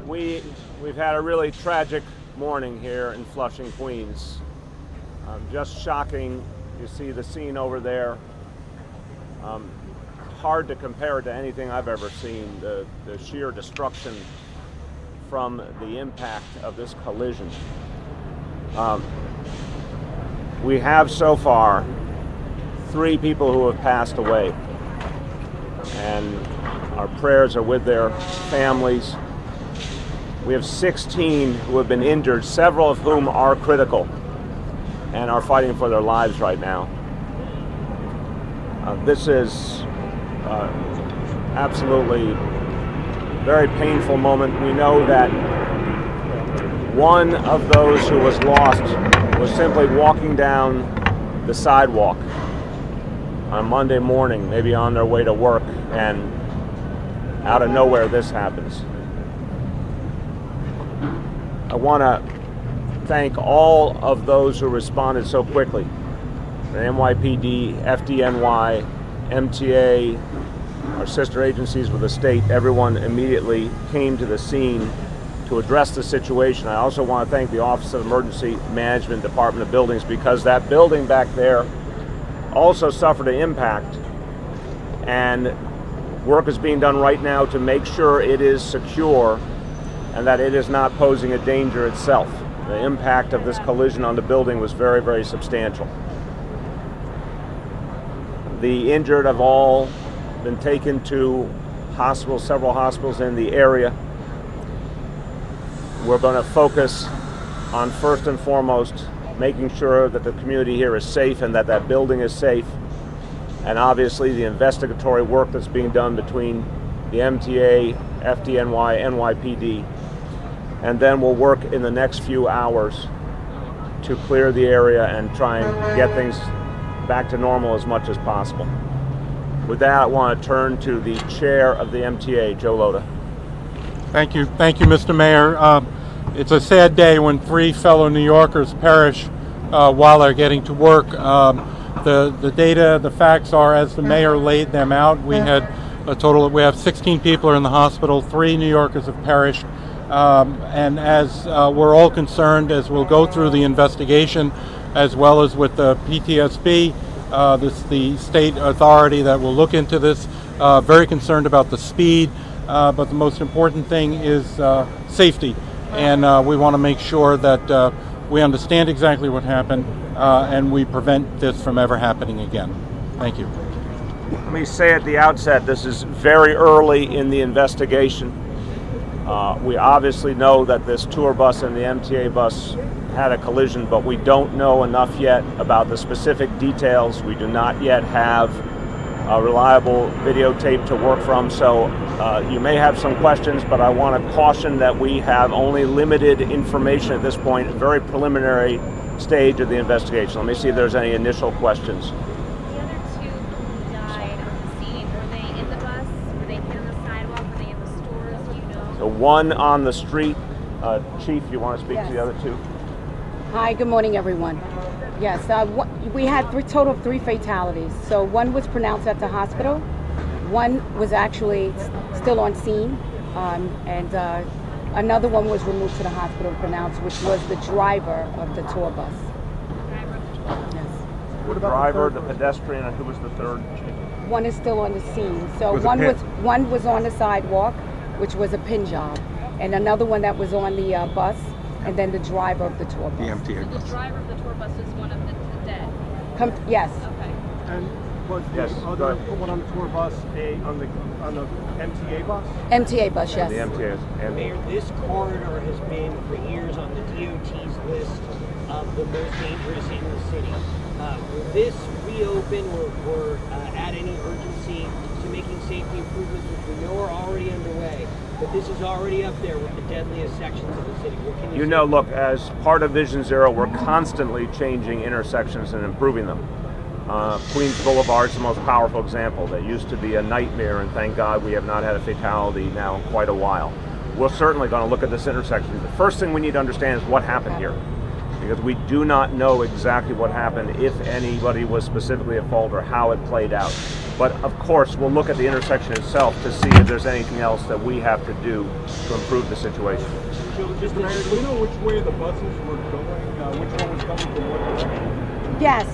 We've had a really tragic morning here in Flushing, Queens. Just shocking. You see the scene over there. Hard to compare it to anything I've ever seen. The sheer destruction from the impact of this collision. We have so far 3 people who have passed away, and our prayers are with their families. We have 16 who have been injured, several of whom are critical and are fighting for their lives right now. This is absolutely very painful moment. We know that one of those who was lost was simply walking down the sidewalk on Monday morning, maybe on their way to work, and out of nowhere this happens. I want to thank all of those who responded so quickly. The NYPD, FDNY, MTA, our sister agencies with the state, everyone immediately came to the scene to address the situation. I also want to thank the Office of Emergency Management, Department of Buildings, because that building back there also suffered an impact, and work is being done right now to make sure it is secure and that it is not posing a danger itself. The impact of this collision on the building was very, very substantial. The injured have all been taken to hospitals, several hospitals in the area. We're going to focus on, first and foremost, making sure that the community here is safe and that that building is safe, and obviously the investigatory work that's being done between the MTA, FDNY, NYPD, and then we'll work in the next few hours to clear the area and try and get things back to normal as much as possible. With that, I want to turn to the chair of the MTA, Joe Loda. Thank you, Mr. Mayor. It's a sad day when 3 fellow New Yorkers perish while they're getting to work. The data, the facts are as the mayor laid them out. We have 16 people are in the hospital, 3 New Yorkers have perished. And as we're all concerned, as we'll go through the investigation, as well as with the PTSB, the state authority that will look into this, very concerned about the speed, but the most important thing is safety. And we want to make sure that we understand exactly what happened and we prevent this from ever happening again. Thank you. Let me say at the outset, this is very early in the investigation. We obviously know that this tour bus and the MTA bus had a collision, but we don't know enough yet about the specific details. We do not yet have a reliable videotape to work from, so you may have some questions, but I want to caution that we have only limited information at this point, a very preliminary stage of the investigation. Let me see if there's any initial questions. The one on the street, Chief, you want to speak to the other 2? Hi, good morning, everyone. Yes, we had total of 3 fatalities. So one was pronounced at the hospital, one was actually still on scene, and another one was removed to the hospital pronounced, which was the driver of the tour bus. Yes. The driver, the pedestrian, and who was the third? One is still on the scene. So one was on the sidewalk, which was a pin job, and another one that was on the bus, and then the driver of the tour bus. The MTA bus. The driver of the tour bus is one of the dead? Yes. Okay. And was the other one on the tour bus on the MTA bus? MTA bus, yes. The MTA. Mayor, this corridor has been for years on the DOT's list of the most dangerous in the city. Will this reopen or add any urgency to making safety improvements, which we know are already underway, but this is already up there with the deadliest sections of the city? What can you say? Look, as part of Vision Zero, we're constantly changing intersections and improving them. Queens Boulevard is the most powerful example. That used to be a nightmare, and thank God we have not had a fatality now in quite a while. We're certainly going to look at this intersection. The first thing we need to understand is what happened here, because we do not know exactly what happened, if anybody was specifically at fault or how it played out. But of course, we'll look at the intersection itself to see if there's anything else that we have to do to improve the situation. Mr. Mayor, do we know which way the buses were going? Which one was coming from what direction? Yes.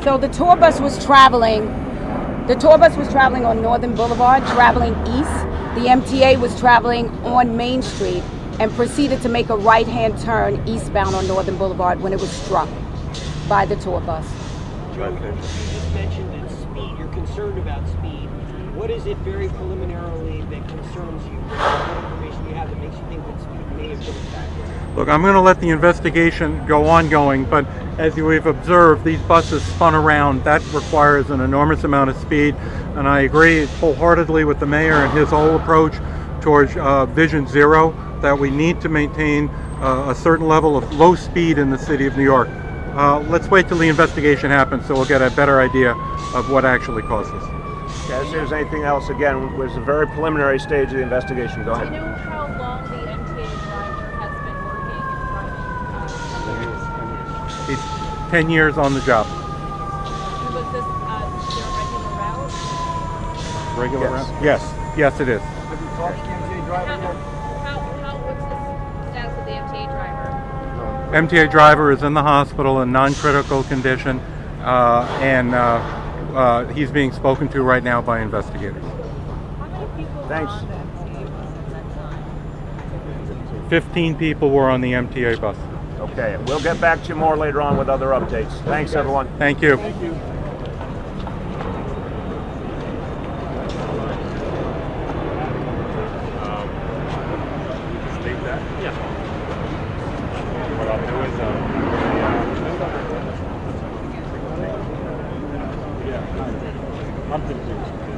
So the tour bus was traveling. The tour bus was traveling on Northern Boulevard, traveling east. The MTA was traveling on Main Street and proceeded to make a right-hand turn eastbound on Northern Boulevard when it was struck by the tour bus. Joe, you just mentioned that speed. You're concerned about speed. What is it very preliminarily that concerns you? What information do you have that makes you think that speed may have been a factor? Look, I'm going to let the investigation go ongoing, but as we've observed, these buses spun around. That requires an enormous amount of speed, and I agree wholeheartedly with the mayor and his whole approach towards Vision Zero, that we need to maintain a certain level of low speed in the city of New York. Let's wait till the investigation happens so we'll get a better idea of what actually caused this. Okay, if there's anything else, again, it was a very preliminary stage of the investigation. Go Do you ahead. know how long the MTA driver has been working and driving? He's 10 years on the job. Was this their regular route? Regular route? Yes. Yes, it is. Have you talked to the MTA driver yet? What's the status of the MTA driver? MTA driver is in the hospital in non-critical condition, and he's being spoken to right now by investigators. How many people Thanks. were on the MTA bus at that time? 15 people were on the MTA bus. Okay, we'll get back to you more later on with other updates. Thanks, everyone. Thank you. Thank you. What I'll do is, I'm confused.